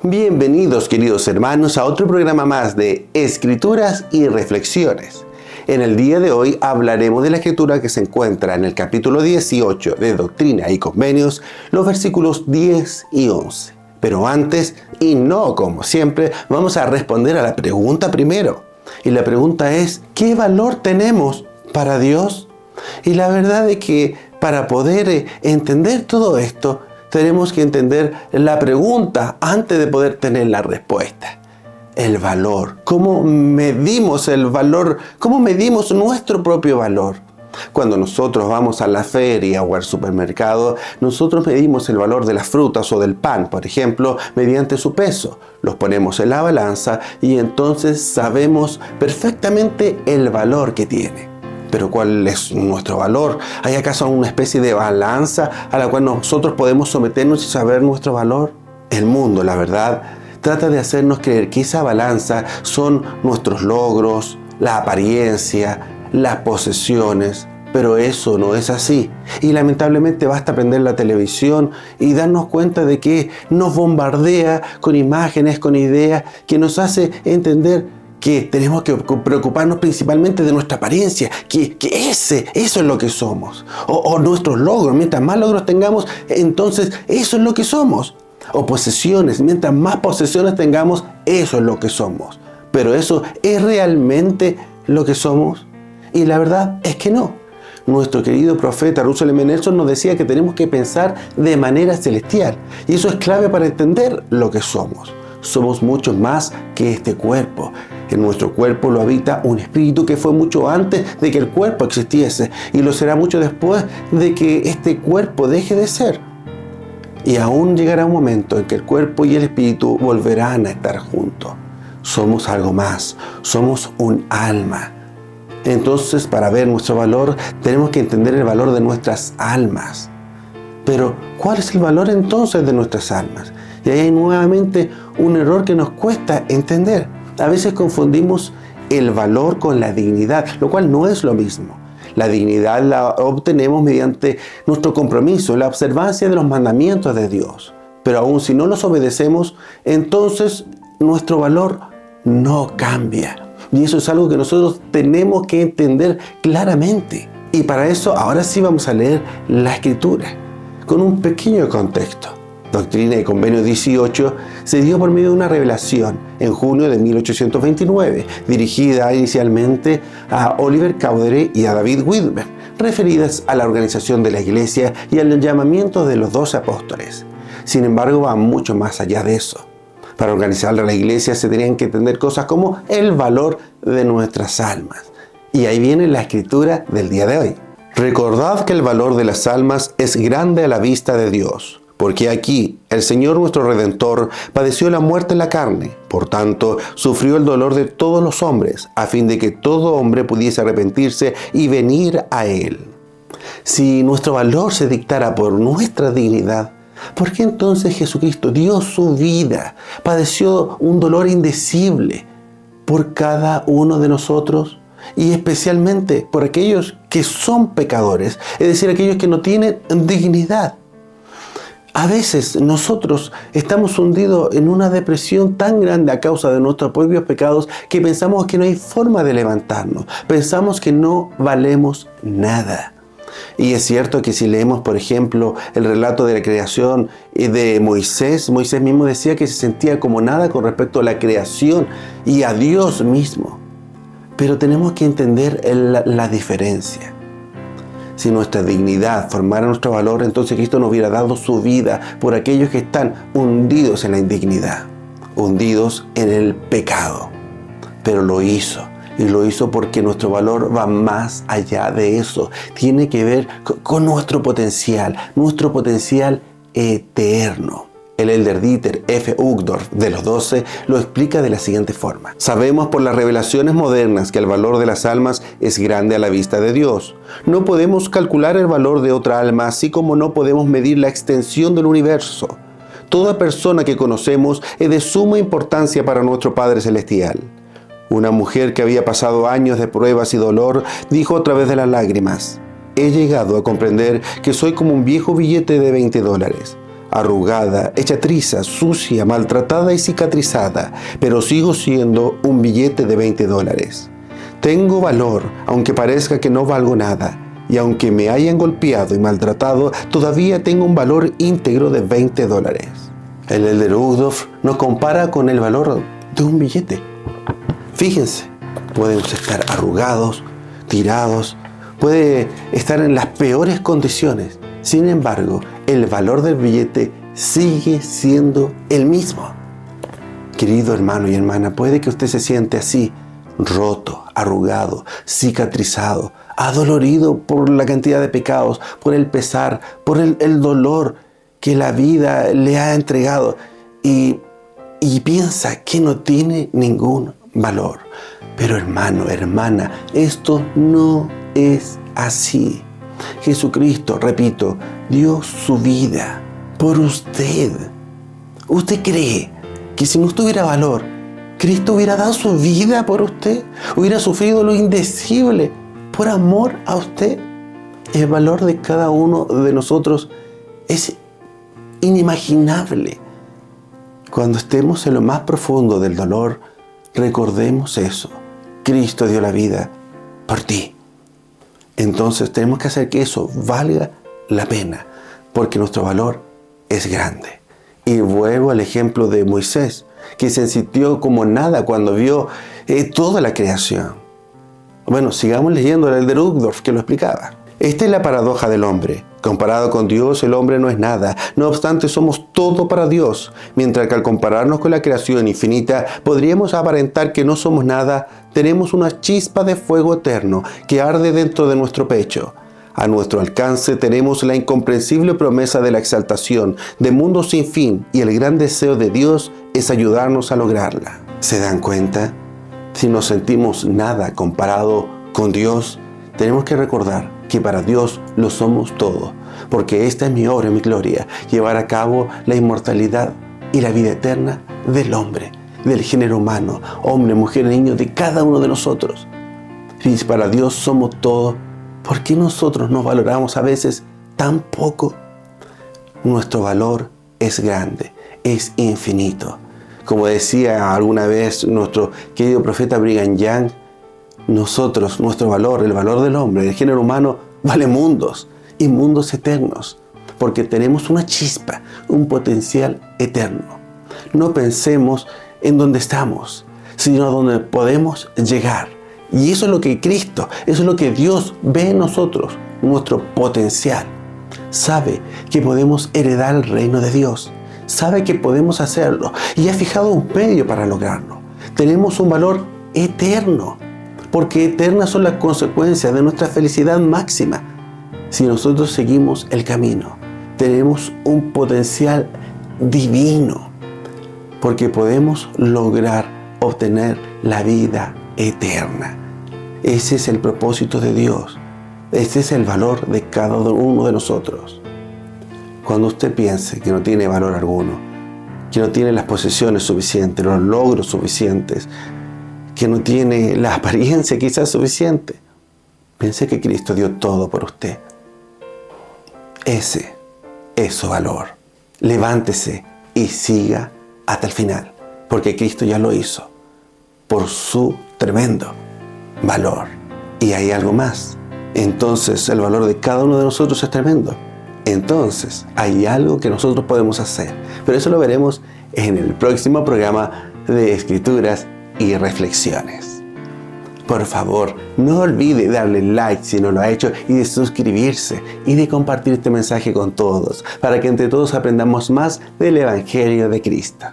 Bienvenidos, queridos hermanos, a otro programa más de Escrituras y Reflexiones. En el día de hoy hablaremos de la escritura que se encuentra en el capítulo 18 de Doctrina y Convenios, los versículos 10 y 11. Pero antes, y no como siempre, vamos a responder a la pregunta primero. Y la pregunta es, ¿qué valor tenemos para Dios? Y la verdad es que para poder entender todo esto, tenemos que entender la pregunta antes de poder tener la respuesta. El valor. ¿Cómo medimos el valor? ¿Cómo medimos nuestro propio valor? Cuando nosotros vamos a la feria o al supermercado, nosotros medimos el valor de las frutas o del pan, por ejemplo, mediante su peso. Los ponemos en la balanza y entonces sabemos perfectamente el valor que tiene. Pero ¿cuál es nuestro valor? ¿Hay acaso una especie de balanza a la cual nosotros podemos someternos y saber nuestro valor? El mundo, la verdad, trata de hacernos creer que esa balanza son nuestros logros, la apariencia, las posesiones. Pero eso no es así. Y lamentablemente basta prender la televisión y darnos cuenta de que nos bombardea con imágenes, con ideas, que nos hace entender que tenemos que preocuparnos principalmente de nuestra apariencia, que eso es lo que somos. O nuestros logros, mientras más logros tengamos, entonces eso es lo que somos. O posesiones, mientras más posesiones tengamos, eso es lo que somos. Pero eso es realmente lo que somos. Y la verdad es que no. Nuestro querido profeta Russell M. Nelson nos decía que tenemos que pensar de manera celestial. Y eso es clave para entender lo que somos. Somos mucho más que este cuerpo. En nuestro cuerpo lo habita un espíritu que fue mucho antes de que el cuerpo existiese y lo será mucho después de que este cuerpo deje de ser. Y aún llegará un momento en que el cuerpo y el espíritu volverán a estar juntos. Somos algo más, somos un alma. Entonces, para ver nuestro valor, tenemos que entender el valor de nuestras almas. Pero, ¿cuál es el valor entonces de nuestras almas? Y ahí hay nuevamente un error que nos cuesta entender. A veces confundimos el valor con la dignidad, lo cual no es lo mismo. La dignidad la obtenemos mediante nuestro compromiso, la observancia de los mandamientos de Dios. Pero aún si no los obedecemos, entonces nuestro valor no cambia. Y eso es algo que nosotros tenemos que entender claramente. Y para eso ahora sí vamos a leer la Escritura con un pequeño contexto. Doctrina y Convenio 18 se dio por medio de una revelación en junio de 1829, dirigida inicialmente a Oliver Cowdery y a David Whitmer, referidas a la organización de la Iglesia y al llamamiento de los 12 apóstoles. Sin embargo, va mucho más allá de eso. Para organizar la Iglesia se tenían que entender cosas como el valor de nuestras almas. Y ahí viene la escritura del día de hoy. Recordad que el valor de las almas es grande a la vista de Dios. Porque aquí el Señor nuestro Redentor padeció la muerte en la carne, por tanto sufrió el dolor de todos los hombres, a fin de que todo hombre pudiese arrepentirse y venir a Él. Si nuestro valor se dictara por nuestra dignidad, ¿por qué entonces Jesucristo dio su vida, padeció un dolor indecible por cada uno de nosotros? Y especialmente por aquellos que son pecadores, es decir, aquellos que no tienen dignidad. A veces nosotros estamos hundidos en una depresión tan grande a causa de nuestros propios pecados que pensamos que no hay forma de levantarnos. Pensamos que no valemos nada. Y es cierto que si leemos, por ejemplo, el relato de la creación de Moisés, Moisés mismo decía que se sentía como nada con respecto a la creación y a Dios mismo. Pero tenemos que entender la diferencia. Si nuestra dignidad formara nuestro valor, entonces Cristo nos hubiera dado su vida por aquellos que están hundidos en la indignidad, hundidos en el pecado. Pero lo hizo, y lo hizo porque nuestro valor va más allá de eso. Tiene que ver con nuestro potencial eterno. El elder Dieter F. Uchtdorf de los 12 lo explica de la siguiente forma. Sabemos por las revelaciones modernas que el valor de las almas es grande a la vista de Dios. No podemos calcular el valor de otra alma, así como no podemos medir la extensión del universo. Toda persona que conocemos es de suma importancia para nuestro Padre Celestial. Una mujer que había pasado años de pruebas y dolor dijo a través de las lágrimas: he llegado a comprender que soy como un viejo billete de $20. arrugada, hecha trizas, sucia, maltratada y cicatrizada, pero sigo siendo un billete de $20. Tengo valor, aunque parezca que no valgo nada, y aunque me hayan golpeado y maltratado, todavía tengo un valor íntegro de $20. El elder Uchtdorf nos compara con el valor de un billete. Fíjense, podemos estar arrugados, tirados, puede estar en las peores condiciones. Sin embargo, el valor del billete sigue siendo el mismo. Querido hermano y hermana, puede que usted se siente así, roto, arrugado, cicatrizado, adolorido por la cantidad de pecados, por el pesar, por el dolor que la vida le ha entregado y piensa que no tiene ningún valor. Pero hermano, hermana, esto no es así. Jesucristo, repito, dio su vida por usted. ¿Usted cree que si no tuviera valor, Cristo hubiera dado su vida por usted? ¿Hubiera sufrido lo indecible por amor a usted? El valor de cada uno de nosotros es inimaginable. Cuando estemos en lo más profundo del dolor, recordemos eso. Cristo dio la vida por ti. Entonces tenemos que hacer que eso valga la pena, porque nuestro valor es grande. Y vuelvo al ejemplo de Moisés, que se sintió como nada cuando vio toda la creación. Bueno, sigamos leyendo el elder Uchtdorf que lo explicaba. Esta es la paradoja del hombre. Comparado con Dios, el hombre no es nada. No obstante, somos todo para Dios. Mientras que al compararnos con la creación infinita, podríamos aparentar que no somos nada, tenemos una chispa de fuego eterno que arde dentro de nuestro pecho. A nuestro alcance tenemos la incomprensible promesa de la exaltación, de mundo sin fin, y el gran deseo de Dios es ayudarnos a lograrla. ¿Se dan cuenta? Si nos sentimos nada comparado con Dios, tenemos que recordar que para Dios lo somos todo, porque esta es mi obra y mi gloria, llevar a cabo la inmortalidad y la vida eterna del hombre, del género humano, hombre, mujer, niño, de cada uno de nosotros. Si para Dios somos todo, ¿por qué nosotros nos valoramos a veces tan poco? Nuestro valor es grande, es infinito. Como decía alguna vez nuestro querido profeta Brigham Young, nuestro valor, el valor del hombre, del género humano, vale mundos y mundos eternos, porque tenemos una chispa, un potencial eterno. No pensemos en dónde estamos, sino donde podemos llegar. Y eso es lo que Cristo, eso es lo que Dios ve en nosotros, nuestro potencial. Sabe que podemos heredar el reino de Dios, sabe que podemos hacerlo y ha fijado un medio para lograrlo. Tenemos un valor eterno, porque eternas son las consecuencias de nuestra felicidad máxima. Si nosotros seguimos el camino, tenemos un potencial divino, porque podemos lograr obtener la vida eterna. Ese es el propósito de Dios. Ese es el valor de cada uno de nosotros. Cuando usted piense que no tiene valor alguno, que no tiene las posesiones suficientes, los logros suficientes, que no tiene la apariencia quizás suficiente, piense que Cristo dio todo por usted. Ese es su valor. Levántese y siga hasta el final, porque Cristo ya lo hizo por su tremendo valor. Y hay algo más. Entonces el valor de cada uno de nosotros es tremendo. Entonces hay algo que nosotros podemos hacer, pero eso lo veremos en el próximo programa de Escrituras y Reflexiones. Por favor, no olvide darle like si no lo ha hecho y de suscribirse y de compartir este mensaje con todos, para que entre todos aprendamos más del Evangelio de Cristo.